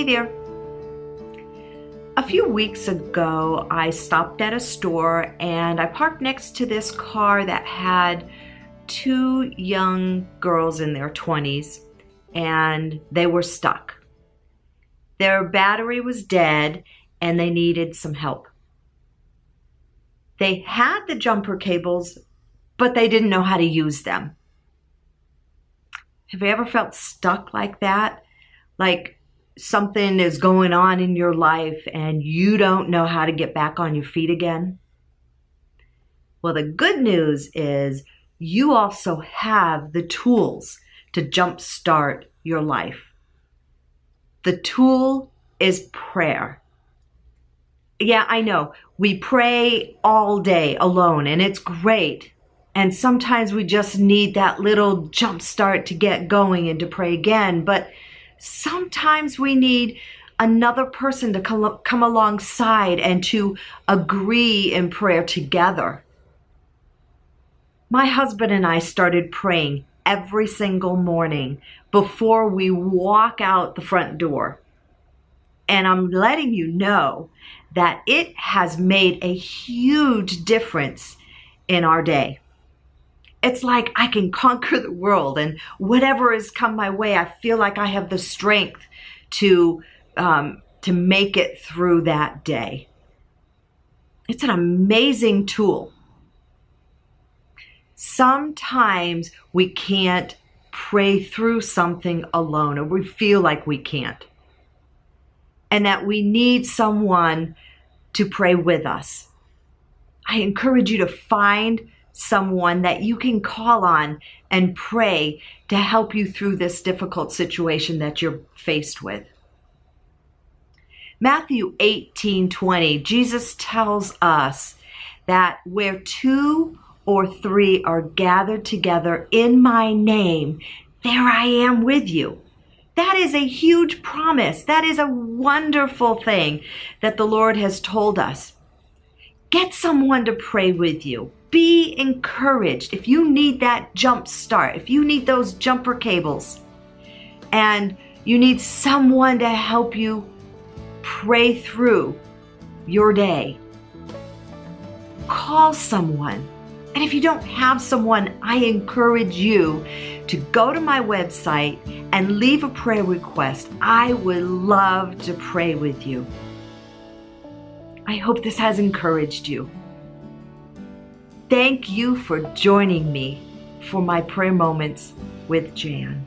there. A few weeks ago, I stopped at a store and I parked next to this car that had two young girls in their 20s, and they were stuck. Their battery was dead and they needed some help. They had the jumper cables, but they didn't know how to use them. Have you ever felt stuck like that? Like something is going on in your life and you don't know how to get back on your feet again? Well, the good news is you also have the tools to jumpstart your life. The tool is prayer. Yeah, I know. We pray all day alone, and it's great. And sometimes we just need that little jump start to get going and to pray again. But sometimes we need another person to come alongside and to agree in prayer together. My husband and I started praying every single morning before we walk out the front door. And I'm letting you know that it has made a huge difference in our day. It's like I can conquer the world, and whatever has come my way, I feel like I have the strength to make it through that day. It's an amazing tool. Sometimes we can't pray through something alone, or we feel like we can't, and that we need someone to pray with us. I encourage you to find someone that you can call on and pray to help you through this difficult situation that you're faced with. Matthew 18:20, Jesus tells us that where two or three are gathered together in my name, there I am with you. That is a huge promise. That is a wonderful thing that the Lord has told us. Get someone to pray with you. Be encouraged. If you need that jump start, if you need those jumper cables, and you need someone to help you pray through your day, call someone. And if you don't have someone, I encourage you to go to my website and leave a prayer request. I would love to pray with you. I hope this has encouraged you. Thank you for joining me for my prayer moments with Jan.